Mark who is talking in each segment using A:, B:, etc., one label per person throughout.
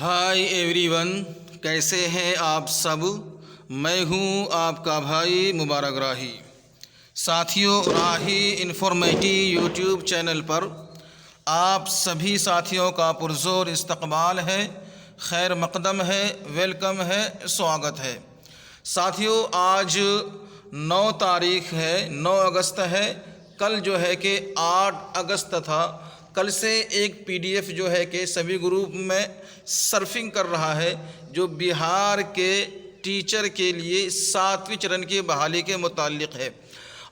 A: Hi everyone, कैसे हैं आप सब। मैं हूं आपका भाई मुबारक राही। साथियों, राही इन्फॉर्मेटिव यूट्यूब चैनल पर आप सभी साथियों का पुरजोर इस्तकबाल है, खैर मकदम है, वेलकम है, स्वागत है। साथियों, आज 9 तारीख है, 9 अगस्त है। कल जो है कि 8 अगस्त था। कल से एक पीडीएफ जो है कि सभी ग्रुप में सर्फिंग कर रहा है, जो बिहार के टीचर के लिए 7वें चरण की बहाली के मुताल्लिक़ है।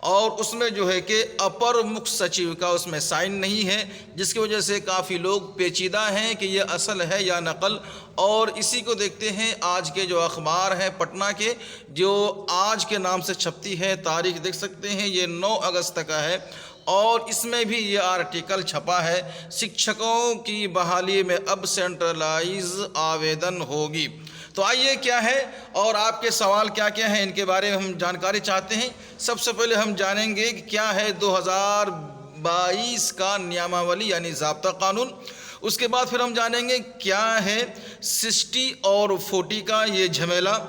A: और उसमें जो है कि अपर मुख्य सचिव का उसमें साइन नहीं है, जिसकी वजह से काफ़ी लोग पेचीदा हैं कि ये असल है या नकल। और इसी को देखते हैं आज के जो अखबार हैं पटना के, जो आज के नाम से छपती है, तारीख देख सकते हैं, ये 9 अगस्त का है। और इसमें भी ये आर्टिकल छपा है, शिक्षकों की बहाली में अब सेंट्रलाइज आवेदन होगी। तो आइए क्या है और आपके सवाल क्या क्या हैं, इनके बारे में हम जानकारी चाहते हैं। सबसे पहले हम जानेंगे कि क्या है 2022 का नियमावली यानी ज़ाब्ता कानून। उसके बाद फिर हम जानेंगे क्या है 60 और 40 का ये झमेला।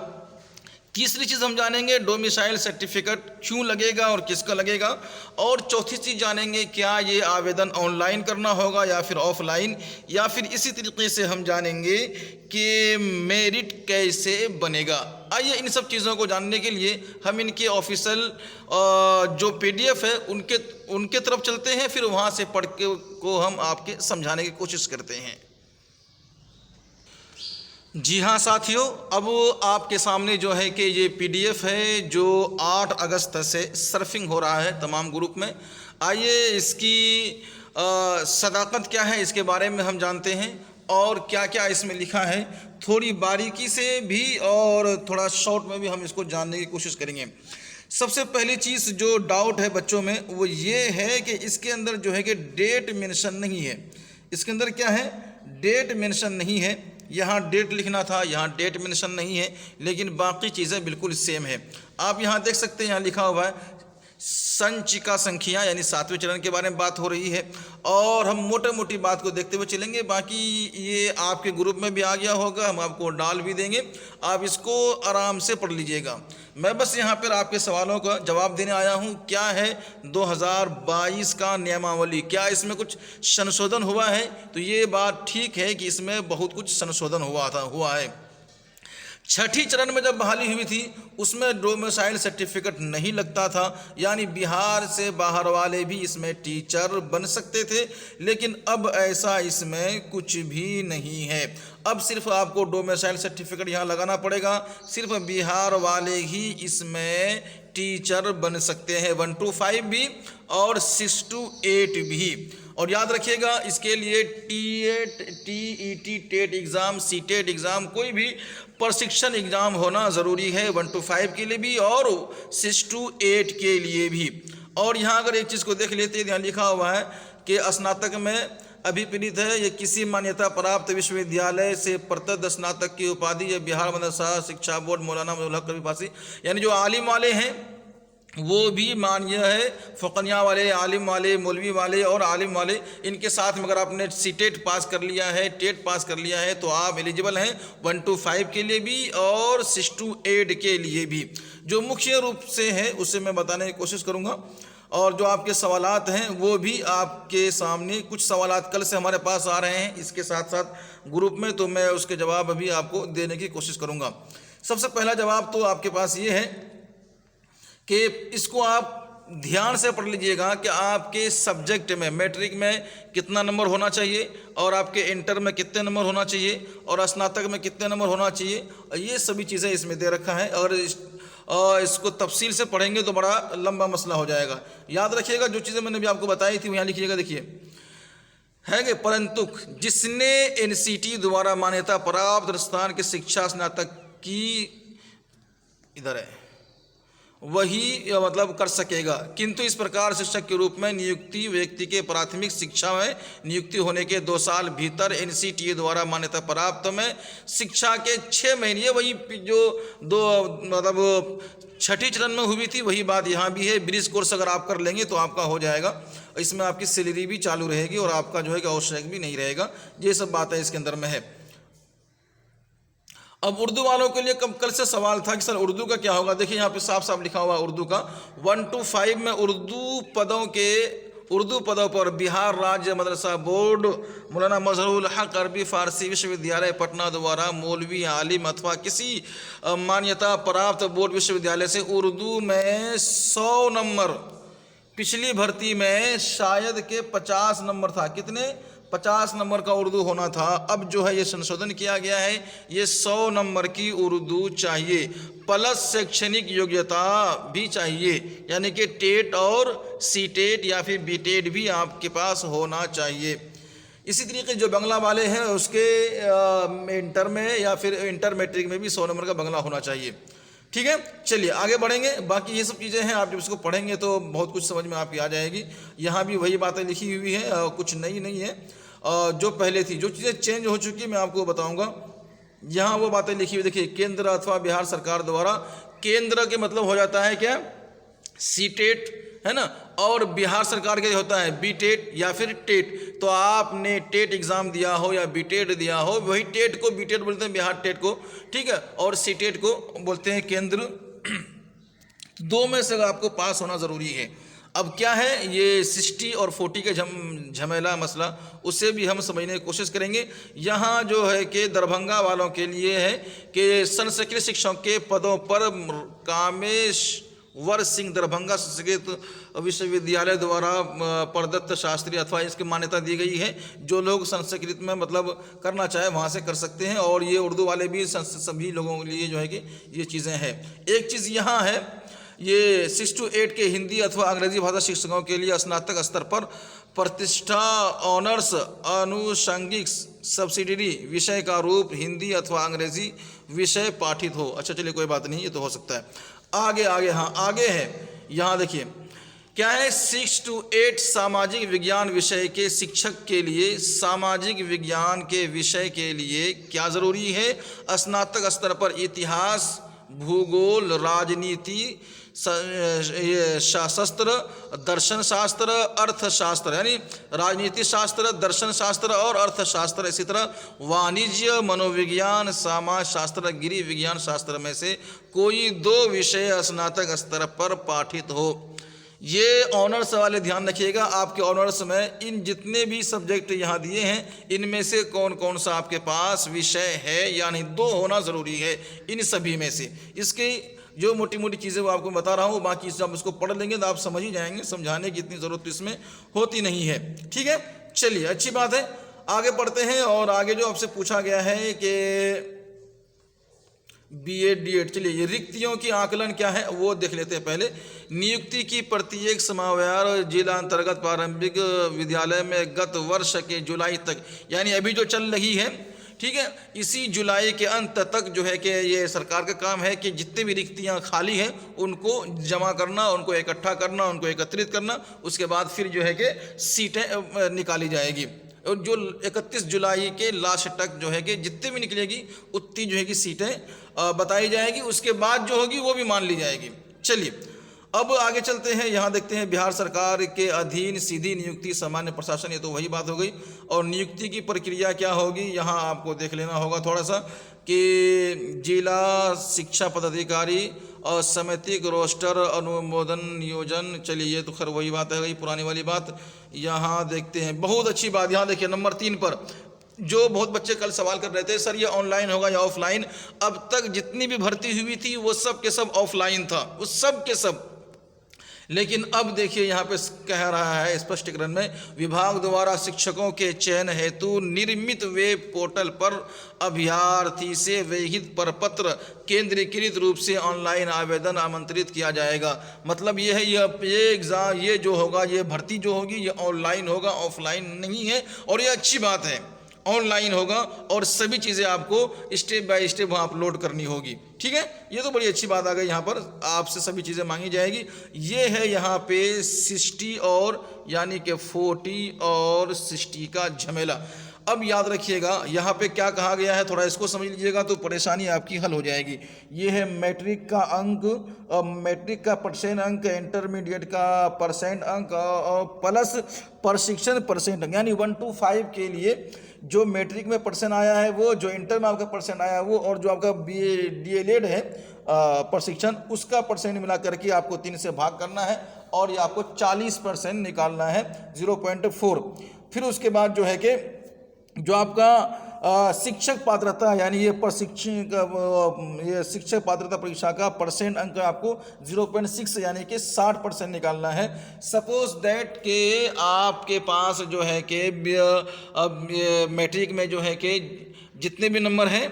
A: तीसरी चीज़ हम जानेंगे डोमिसाइल सर्टिफिकेट क्यों लगेगा और किसका लगेगा। और चौथी चीज़ जानेंगे क्या ये आवेदन ऑनलाइन करना होगा या फिर ऑफलाइन, या फिर इसी तरीके से हम जानेंगे कि मेरिट कैसे बनेगा। आइए इन सब चीज़ों को जानने के लिए हम इनके ऑफिशियल जो पीडीएफ है उनके तरफ चलते हैं, फिर वहाँ से पढ़ के को हम आपके समझाने की कोशिश करते हैं। जी हाँ साथियों, अब आपके सामने जो है कि ये पीडीएफ है जो 8 अगस्त से सर्फिंग हो रहा है तमाम ग्रुप में। आइए इसकी सदाकत क्या है इसके बारे में हम जानते हैं, और क्या क्या इसमें लिखा है थोड़ी बारीकी से भी और थोड़ा शॉर्ट में भी हम इसको जानने की कोशिश करेंगे। सबसे पहली चीज़ जो डाउट है बच्चों में वो ये है कि इसके अंदर जो है कि डेट मेंशन नहीं है। इसके अंदर क्या है, डेट मेंशन नहीं है। यहाँ डेट लिखना था, यहाँ डेट मेंशन नहीं है, लेकिन बाकी चीज़ें बिल्कुल सेम है। आप यहाँ देख सकते हैं, यहाँ लिखा हुआ है संचिका संख्या यानी 7वें चरण के बारे में बात हो रही है। और हम मोटे मोटी बात को देखते हुए चलेंगे, बाकी ये आपके ग्रुप में भी आ गया होगा, हम आपको डाल भी देंगे, आप इसको आराम से पढ़ लीजिएगा। मैं बस यहाँ पर आपके सवालों का जवाब देने आया हूँ। क्या है 2022 का नियमावली, क्या इसमें कुछ संशोधन हुआ है? तो ये बात ठीक है कि इसमें बहुत कुछ संशोधन हुआ है। 6ठी चरण में जब बहाली हुई थी उसमें डोमिसाइल सर्टिफिकेट नहीं लगता था, यानी बिहार से बाहर वाले भी इसमें टीचर बन सकते थे, लेकिन अब ऐसा इसमें कुछ भी नहीं है। अब सिर्फ आपको डोमिसाइल सर्टिफिकेट यहाँ लगाना पड़ेगा, सिर्फ बिहार वाले ही इसमें टीचर बन सकते हैं, 1 to 5 भी और 6 to 8 भी। और याद रखिएगा इसके लिए TET TET exam, CTET exam, कोई भी प्रशिक्षण एग्ज़ाम होना ज़रूरी है, 1 to 5 के लिए भी और 6 to 8 के लिए भी। और यहाँ अगर एक चीज़ को देख लेते हैं, यहाँ लिखा हुआ है कि स्नातक में अभिप्रेरित है ये किसी मान्यता प्राप्त विश्वविद्यालय से प्रदत्त स्नातक की उपाधि या बिहार मदरसा शिक्षा बोर्ड मौलाना अब्दुल हक कबीर फासी, यानी जो आलिम वाले हैं वो भी मान्य है। फ़क़निया वाले, आलिम वाले, मौलवी वाले और आलिम वाले, इनके साथ में अगर आपने सीटेट पास कर लिया है, टेट पास कर लिया है, तो आप एलिजिबल हैं 1 to 5 के लिए भी और 6 to 8 के लिए भी। जो मुख्य रूप से है उसे मैं बताने की कोशिश करूँगा। और जो आपके सवालात हैं वो भी आपके सामने, कुछ सवालात कल से हमारे पास आ रहे हैं इसके साथ साथ ग्रुप में, तो मैं उसके जवाब अभी आपको देने की कोशिश करूँगा। सबसे पहला जवाब तो आपके पास ये है कि इसको आप ध्यान से पढ़ लीजिएगा कि आपके सब्जेक्ट में मैट्रिक में कितना नंबर होना चाहिए, और आपके इंटर में कितने नंबर होना चाहिए, और स्नातक में कितने नंबर होना चाहिए। ये सभी चीज़ें इसमें दे रखा है, और इसको तफसील से पढ़ेंगे तो बड़ा लंबा मसला हो जाएगा। याद रखिएगा जो चीज़ें मैंने भी आपको बताई थी वो यहाँ लिखिएगा। देखिए है कि परंतु जिसने एनसीटी द्वारा मान्यता प्राप्त स्थान की शिक्षा स्नातक की, इधर है, वही मतलब कर सकेगा, किंतु इस प्रकार शिक्षक के रूप में नियुक्ति व्यक्ति के प्राथमिक शिक्षा में नियुक्ति होने के 2 साल भीतर एनसीटीई द्वारा मान्यता प्राप्त में शिक्षा के 6 महीने, वही जो मतलब 6ठी चरण में हुई थी वही बात यहाँ भी है। ब्रिज कोर्स अगर आप कर लेंगे तो आपका हो जाएगा, इसमें आपकी सैलरी भी चालू रहेगी और आपका जो है कि आवश्यक भी नहीं रहेगा। ये सब बातें इसके अंदर में है। अब उर्दू वालों के लिए कल से सवाल था कि सर उर्दू का क्या होगा। देखिए यहाँ पे साफ साफ लिखा हुआ है उर्दू का 1 to 5 में उर्दू पदों पर बिहार राज्य मदरसा बोर्ड मौलाना मजहरुल हक अरबी फारसी विश्वविद्यालय पटना द्वारा मौलवी आलिम अथवा किसी मान्यता प्राप्त बोर्ड विश्वविद्यालय से उर्दू में 100 नंबर, पिछली भर्ती में शायद के 50 नंबर था, कितने 50 नंबर का उर्दू होना था। अब जो है ये संशोधन किया गया है, ये 100 नंबर की उर्दू चाहिए, प्लस शैक्षणिक योग्यता भी चाहिए, यानी कि टेट और सी टेट या फिर बी टेट भी आपके पास होना चाहिए। इसी तरीके जो बंगला वाले हैं उसके इंटर में या फिर इंटर मैट्रिक में भी 100 नंबर का बंगला होना चाहिए। ठीक है, चलिए आगे बढ़ेंगे। बाकी ये सब चीज़ें हैं, आप जब इसको पढ़ेंगे तो बहुत कुछ समझ में आपकी आ जाएगी। यहाँ भी वही बातें लिखी हुई हैं, कुछ नई नहीं है, जो पहले थी। जो चीज़ें चेंज हो चुकी मैं आपको बताऊंगा। यहाँ वो बातें लिखी हुई देखिए, केंद्र अथवा बिहार सरकार द्वारा, केंद्र के मतलब हो जाता है क्या, सी टेट है ना, और बिहार सरकार के होता है बी टेट या फिर टेट। तो आपने टेट एग्ज़ाम दिया हो या बी टेट दिया हो, वही टेट को बी टेट बोलते हैं, बिहार टेट को, ठीक है, और सी टेट को बोलते हैं केंद्र। दो में से आपको पास होना ज़रूरी है। अब क्या है ये 60 और 40 के झमेला मसला, उससे भी हम समझने की कोशिश करेंगे। यहाँ जो है कि दरभंगा वालों के लिए है कि संस्कृत शिक्षक के पदों पर कामेश्वर सिंह दरभंगा संस्कृत विश्वविद्यालय द्वारा प्रदत्त शास्त्री अथवा इसकी मान्यता दी गई है। जो लोग संस्कृत में मतलब करना चाहे वहाँ से कर सकते हैं, और ये उर्दू वाले भी सभी लोगों के लिए जो है कि ये चीज़ें हैं। एक चीज़ यहाँ है, ये 6 to 8 के हिंदी अथवा अंग्रेजी भाषा शिक्षकों के लिए स्नातक स्तर पर प्रतिष्ठा ऑनर्स आनुषंगिक सब्सिडरी विषय का रूप हिंदी अथवा अंग्रेजी विषय पाठित हो। अच्छा चलिए कोई बात नहीं, ये तो हो सकता है। आगे हाँ आगे है, यहाँ देखिए क्या है, 6 to 8 सामाजिक विज्ञान विषय के शिक्षक के लिए सामाजिक विज्ञान के विषय के लिए क्या ज़रूरी है, स्नातक स्तर पर इतिहास, भूगोल, राजनीति शास्त्र, दर्शन शास्त्र, अर्थशास्त्र, यानी राजनीति शास्त्र, दर्शन शास्त्र और अर्थशास्त्र, इसी तरह वाणिज्य, मनोविज्ञान, समाज शास्त्र, गृह विज्ञान शास्त्र में से कोई 2 विषय स्नातक स्तर पर पाठित हो। ये ऑनर्स वाले ध्यान रखिएगा, आपके ऑनर्स में इन जितने भी सब्जेक्ट यहाँ दिए हैं इनमें से कौन कौन सा आपके पास विषय है, यानी 2 होना ज़रूरी है इन सभी में से। इसकी जो मोटी मोटी चीज़ें वो आपको बता रहा हूँ, बाकी जब उसको पढ़ लेंगे तो आप समझ ही जाएंगे, समझाने की इतनी ज़रूरत इसमें होती नहीं है। ठीक है, चलिए अच्छी बात है, आगे पढ़ते हैं। और आगे जो आपसे पूछा गया है कि B.Ed D.Ed, चलिए ये रिक्तियों की आकलन क्या है वो देख लेते हैं पहले। नियुक्ति की प्रत्येक समावार जिला अंतर्गत प्रारंभिक विद्यालय में गत वर्ष के जुलाई तक, यानी अभी जो चल रही है, ठीक है, इसी जुलाई के अंत तक जो है कि ये सरकार का काम है कि जितनी भी रिक्तियां खाली हैं उनको जमा करना, उनको इकट्ठा करना, उनको एकत्रित करना, उसके बाद फिर जो है कि सीटें निकाली जाएगी। और जो 31 जुलाई के लास्ट तक जो है कि जितनी भी निकलेगी उतनी जो है कि सीटें बताई जाएगी, उसके बाद जो होगी वो भी मान ली जाएगी। चलिए अब आगे चलते हैं, यहाँ देखते हैं बिहार सरकार के अधीन सीधी नियुक्ति सामान्य प्रशासन, ये तो वही बात हो गई। और नियुक्ति की प्रक्रिया क्या होगी यहाँ आपको देख लेना होगा थोड़ा सा, कि जिला शिक्षा पदाधिकारी और समितिक रोस्टर अनुमोदन नियोजन। चलिए ये तो खैर वही बात है गई, पुरानी वाली बात। यहाँ देखते हैं, बहुत अच्छी बात, यहाँ देखिए नंबर 3 पर जो बहुत बच्चे कल सवाल कर रहे थे सर ये ऑनलाइन होगा या ऑफलाइन। अब तक जितनी भी भर्ती हुई थी वो सब के सब ऑफलाइन था, वो सब के सब। लेकिन अब देखिए यहाँ पे कह रहा है स्पष्टीकरण में, विभाग द्वारा शिक्षकों के चयन हेतु निर्मित वेब पोर्टल पर अभ्यर्थी से विहित प्रपत्र केंद्रीकृत रूप से ऑनलाइन आवेदन आमंत्रित किया जाएगा। मतलब ये है ये एग्ज़ाम, ये जो होगा, ये भर्ती जो होगी ये ऑनलाइन होगा, ऑफलाइन नहीं है। और ये अच्छी बात है, ऑनलाइन होगा और सभी चीज़ें आपको स्टेप बाय स्टेप वहाँ अपलोड करनी होगी। ठीक है, ये तो बड़ी अच्छी बात आ गई, यहाँ पर आपसे सभी चीज़ें मांगी जाएगी। ये है यहाँ पे 60 और यानी कि 40 और 60 का झमेला। अब याद रखिएगा यहाँ पे क्या कहा गया है, थोड़ा इसको समझ लीजिएगा तो परेशानी आपकी हल हो जाएगी। ये है मैट्रिक का अंक, मैट्रिक का परसेंट अंक, इंटरमीडिएट का परसेंट अंक और प्लस प्रशिक्षण परसेंट अंक, यानी 1 to 5 के लिए जो मैट्रिक में परसेंट आया है वो, जो इंटर में आपका परसेंट आया है वो, और जो आपका DLED है प्रशिक्षण, उसका परसेंट मिला करके आपको 3 से भाग करना है और ये आपको 40% निकालना है 0.4। फिर उसके बाद जो है कि जो आपका शिक्षक पात्रता यानी ये प्रशिक्षण ये शिक्षक पात्रता परीक्षा का परसेंट अंक आपको 0.6 यानी कि 60% निकालना है। सपोज दैट के आपके पास जो है कि मैट्रिक में जो है कि जितने भी नंबर हैं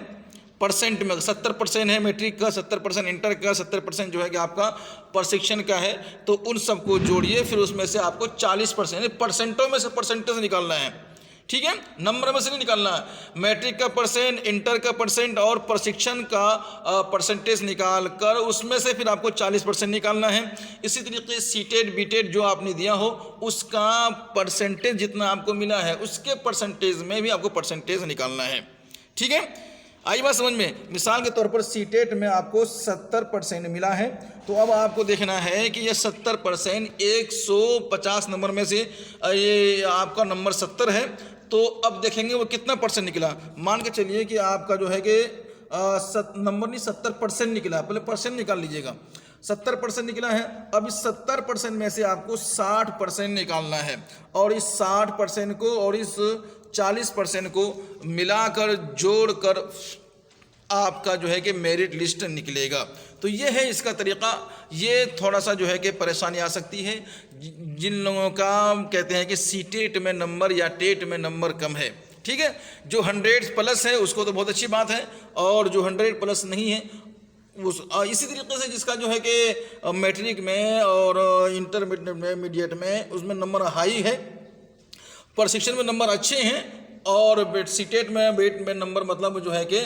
A: परसेंट में 70% है मैट्रिक का, 70% इंटर का, 70% जो है कि आपका प्रशिक्षण का है, तो उन सबको जोड़िए, फिर उसमें से आपको 40% परसेंटों में से परसेंटेज निकालना है। ठीक है, नंबर में से नहीं निकालना है। मैट्रिक का परसेंट, इंटर का परसेंट और प्रशिक्षण का परसेंटेज निकाल कर उसमें से फिर आपको 40% निकालना है। इसी तरीके सीटेड बीटेड जो आपने दिया हो उसका परसेंटेज जितना आपको मिला है उसके परसेंटेज में भी आपको परसेंटेज निकालना है। ठीक है, आई बात समझ में। मिसाल के तौर पर सीटेट में आपको 70% मिला है, तो अब आपको देखना है कि ये 70% 150 नंबर में से ये आपका नंबर 70 है, तो अब देखेंगे वो कितना परसेंट निकला। मान के चलिए कि आपका जो है कि नंबर नहीं 70% निकला, पहले परसेंट निकाल लीजिएगा। 70% निकला है, अब इस 70% में से आपको 60% निकालना है और इस 60% को और इस 40% को मिलाकर जोड़कर आपका जो है कि मेरिट लिस्ट निकलेगा। तो ये है इसका तरीक़ा। ये थोड़ा सा जो है कि परेशानी आ सकती है जिन लोगों का कहते हैं कि सीटेट में नंबर या टेट में नंबर कम है। ठीक है, जो 100 प्लस है उसको तो बहुत अच्छी बात है, और जो 100 प्लस नहीं है उस इसी तरीके से जिसका जो है कि मैट्रिक में और इंटरमीडिएट में उसमें नंबर हाई है, प्रशिक्षण में नंबर अच्छे हैं और सीटेट में बेट में नंबर मतलब जो है कि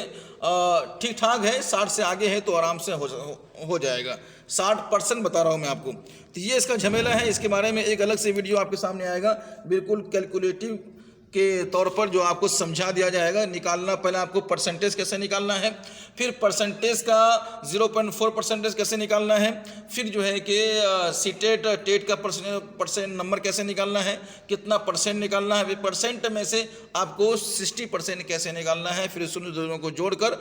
A: ठीक ठाक है, 60 से आगे है तो आराम से हो जाएगा। 60% बता रहा हूँ मैं आपको। तो ये इसका झमेला है, इसके बारे में एक अलग से वीडियो आपके सामने आएगा, बिल्कुल कैलकुलेटिव के तौर पर जो आपको समझा दिया जाएगा। निकालना पहले आपको परसेंटेज कैसे निकालना है, फिर परसेंटेज का 0.4% कैसे निकालना है, फिर जो है कि सीटेट टेट का परसेंट नंबर कैसे निकालना है, कितना परसेंट निकालना है, फिर परसेंट में से आपको 60% कैसे निकालना है, फिर उन दोनों को जोड़कर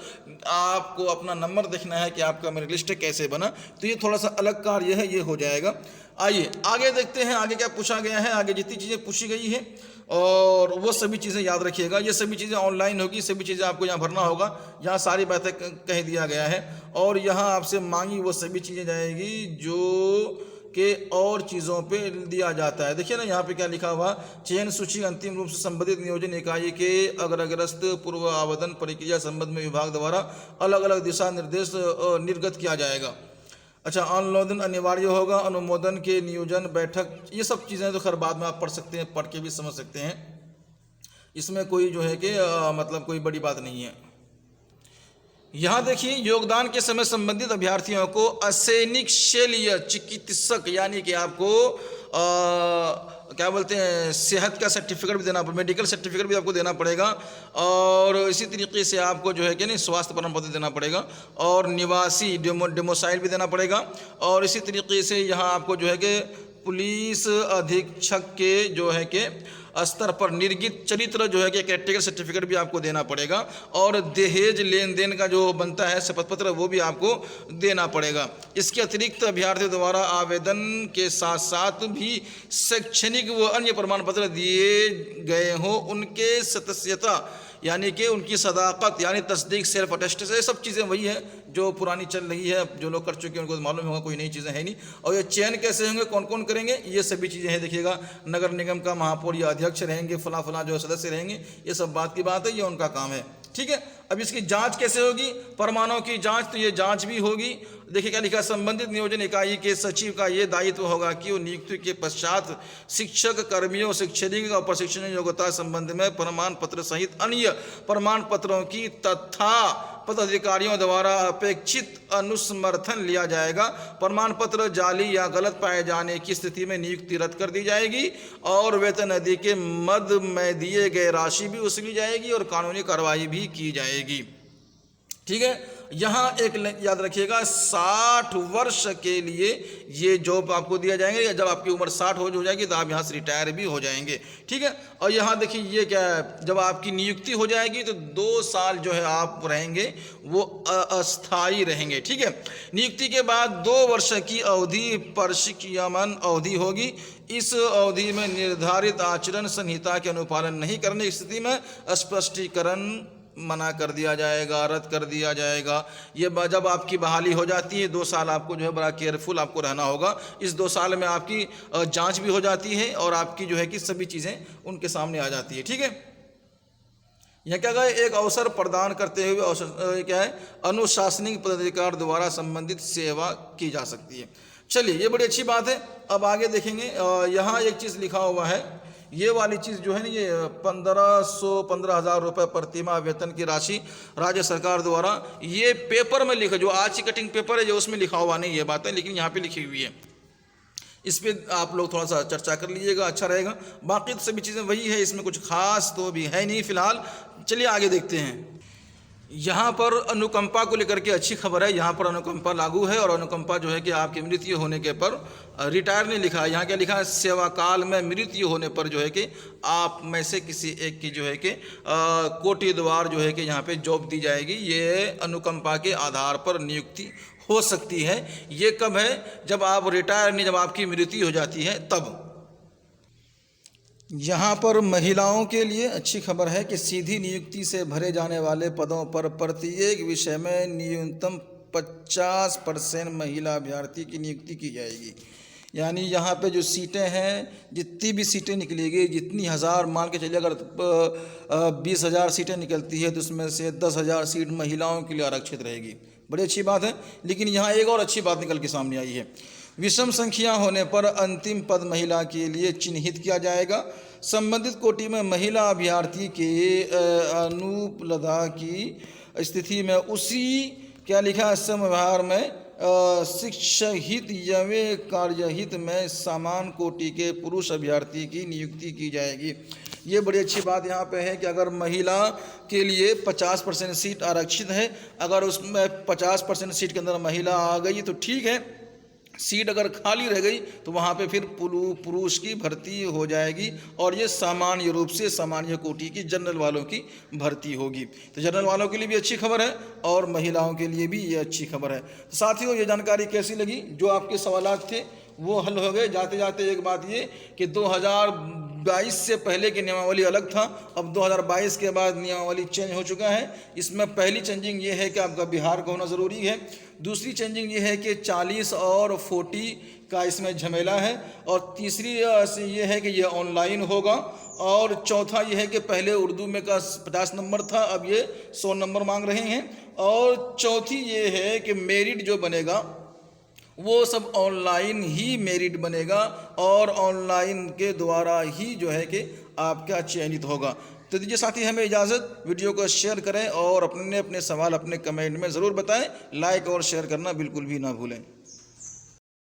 A: आपको अपना नंबर देखना है कि आपका मेरिट लिस्ट कैसे बना। तो ये थोड़ा सा अलग कार्य है, ये हो जाएगा। आइए आगे देखते हैं आगे क्या पूछा गया है। आगे जितनी चीज़ें पूछी गई है और वो सभी चीज़ें याद रखिएगा। ये सभी चीज़ें ऑनलाइन होगी, सभी चीज़ें आपको यहाँ भरना होगा। यहाँ सारी बातें कह दिया गया है और यहाँ आपसे मांगी वो सभी चीज़ें जाएगी जो कि और चीज़ों पे दिया जाता है। देखिए ना यहाँ पे क्या लिखा हुआ, चयन सूची अंतिम रूप से संबंधित नियोजन इकाई के अग्रस्त पूर्व आवेदन प्रक्रिया संबंध में विभाग द्वारा अलग अलग दिशा निर्देश निर्गत किया जाएगा। अच्छा, अनुमोदन अनिवार्य होगा, अनुमोदन के नियोजन बैठक, ये सब चीज़ें तो खैर बाद में आप पढ़ सकते हैं, पढ़ के भी समझ सकते हैं। इसमें कोई जो है कि मतलब कोई बड़ी बात नहीं है। यहाँ देखिए, योगदान के समय संबंधित अभ्यर्थियों को असैनिक शल्य चिकित्सक यानी कि आपको क्या बोलते हैं सेहत का सर्टिफिकेट भी देना, मेडिकल सर्टिफिकेट भी आपको देना पड़ेगा, और इसी तरीके से आपको जो है कि नहीं स्वास्थ्य प्रमाण पत्र देना पड़ेगा, और निवासी डेमोसाइल भी देना पड़ेगा, और इसी तरीके से यहाँ आपको जो है कि पुलिस अधीक्षक के जो है कि स्तर पर निर्गित चरित्र जो है कि कैटेगरी सर्टिफिकेट भी आपको देना पड़ेगा, और दहेज लेन देन का जो बनता है शपथ पत्र वो भी आपको देना पड़ेगा। इसके अतिरिक्त अभ्यर्थियों द्वारा आवेदन के साथ साथ भी शैक्षणिक व अन्य प्रमाण पत्र दिए गए हों उनके सदस्यता यानी कि उनकी सदाकत यानी तस्दीक सेल्फ अटेस्टेशन, ये सब चीज़ें वही है जो पुरानी चल रही है, जो लोग कर चुके हैं उनको तो मालूम होगा, कोई नई चीज़ें है नहीं। और ये चयन कैसे होंगे, कौन कौन करेंगे, ये सभी चीज़ें हैं। देखिएगा, नगर निगम का महापौर या अध्यक्ष रहेंगे, फला फला जो सदस्य रहेंगे, ये सब बात की बात है, ये उनका काम है। ठीक है, अब इसकी जांच कैसे होगी, प्रमाणों की जांच, तो ये जांच भी होगी। देखिए क्या लिखा, संबंधित नियोजन इकाई के सचिव का ये दायित्व होगा कि वो नियुक्ति के पश्चात शिक्षक कर्मियों शैक्षणिक और प्रशिक्षण योग्यता संबंध में प्रमाण पत्र सहित अन्य प्रमाण पत्रों की तथा पदाधिकारियों द्वारा अपेक्षित अनुसमर्थन लिया जाएगा। प्रमाण पत्र जाली या गलत पाए जाने की स्थिति में नियुक्ति रद्द कर दी जाएगी और वेतन आदि के मद में दिए गए राशि भी वसूली जाएगी और कानूनी कार्रवाई भी की जाएगी। ठीक है, यहाँ एक याद रखिएगा, 60 वर्ष के लिए ये जॉब आपको दिया जाएंगे। जब आपकी उम्र 60 हो जाएगी तो आप यहाँ से रिटायर भी हो जाएंगे। ठीक है, और यहाँ देखिए ये क्या है, जब आपकी नियुक्ति हो जाएगी तो 2 साल जो है आप रहेंगे वो अस्थायी रहेंगे। ठीक है, नियुक्ति के बाद 2 वर्ष की अवधि प्रशिक्षण अवधि होगी। इस अवधि में निर्धारित आचरण संहिता के अनुपालन नहीं करने की स्थिति में स्पष्टीकरण मना कर दिया जाएगा, रद्द कर दिया जाएगा। ये जब आपकी बहाली हो जाती है 2 साल आपको जो है बड़ा केयरफुल आपको रहना होगा। इस 2 साल में आपकी जांच भी हो जाती है और आपकी जो है कि सभी चीज़ें उनके सामने आ जाती है। ठीक है, यह क्या है, एक अवसर प्रदान करते हुए अवसर क्या है, अनुशासनिक पदाधिकारी द्वारा संबंधित सेवा की जा सकती है। चलिए, ये बड़ी अच्छी बात है। अब आगे देखेंगे, यहाँ एक चीज़ लिखा हुआ है, ये वाली चीज़ जो है ना, ये 15,000 रुपये प्रतिमाह वेतन की राशि राज्य सरकार द्वारा, ये पेपर में लिखा, जो आज की कटिंग पेपर है जो उसमें लिखा हुआ नहीं ये बात है, लेकिन यहाँ पे लिखी हुई है। इस पर आप लोग थोड़ा सा चर्चा कर लीजिएगा, अच्छा रहेगा। बाकी तो सभी चीज़ें वही है, इसमें कुछ खास तो भी है नहीं फिलहाल। चलिए आगे देखते हैं। यहाँ पर अनुकंपा को लेकर के अच्छी खबर है। यहाँ पर अनुकंपा लागू है और अनुकंपा जो है कि आपकी मृत्यु होने के पर, रिटायर नहीं लिखा है, यहाँ क्या लिखा है, सेवा काल में मृत्यु होने पर जो है कि आप में से किसी एक की जो है कि कोटिद्वार जो है कि यहाँ पे जॉब दी जाएगी। ये अनुकंपा के आधार पर नियुक्ति हो सकती है। ये कब है, जब आप रिटायर नहीं, जब आपकी मृत्यु हो जाती है तब। यहाँ पर महिलाओं के लिए अच्छी खबर है कि सीधी नियुक्ति से भरे जाने वाले पदों पर प्रत्येक विषय में न्यूनतम 50% महिला अभ्यर्थी की नियुक्ति की जाएगी। यानी यहाँ पे जो सीटें हैं, जितनी भी सीटें निकलेगी, जितनी हज़ार मान के चलिए, अगर 20,000 सीटें निकलती है तो उसमें से 10,000 सीट महिलाओं के लिए आरक्षित रहेगी। बड़ी अच्छी बात है। लेकिन यहाँ एक और अच्छी बात निकल के सामने आई है, विषम संख्या होने पर अंतिम पद महिला के लिए चिन्हित किया जाएगा। संबंधित कोटि में महिला अभ्यर्थी के अनुपलब्धता की स्थिति में उसी क्या लिखा है, समव्यवहार में शिक्षा हित या कार्यहित में समान कोटि के पुरुष अभ्यर्थी की नियुक्ति की जाएगी। ये बड़ी अच्छी बात यहाँ पे है कि अगर महिला के लिए 50% सीट आरक्षित है, अगर उसमें 50% सीट के अंदर महिला आ गई तो ठीक है। सीट अगर खाली रह गई तो वहाँ पे फिर पुरुष की भर्ती हो जाएगी और ये सामान्य रूप से सामान्य कोटि की जनरल वालों की भर्ती होगी। तो जनरल वालों के लिए भी अच्छी खबर है और महिलाओं के लिए भी ये अच्छी खबर है। तो साथियों, ये जानकारी कैसी लगी? जो आपके सवालात थे वो हल हो गए। जाते जाते एक बात ये कि 2022 से पहले की नियमावली अलग था, अब 2022 के बाद नियमावली चेंज हो चुका है। इसमें पहली चेंजिंग ये है कि आपका बिहार का होना ज़रूरी है। दूसरी चेंजिंग ये है कि 40 और 40 का इसमें झमेला है। और तीसरी ये है कि ये ऑनलाइन होगा। और चौथा ये है कि पहले उर्दू में का 50 नंबर था, अब ये 100 नंबर मांग रहे हैं। और चौथी ये है कि मेरिट जो बनेगा वो सब ऑनलाइन ही मेरिट बनेगा और ऑनलाइन के द्वारा ही जो है कि आपका चयनित होगा। तो दीजिए साथी हमें इजाज़त, वीडियो को शेयर करें और अपने सवाल अपने कमेंट में ज़रूर बताएं। लाइक और शेयर करना बिल्कुल भी ना भूलें।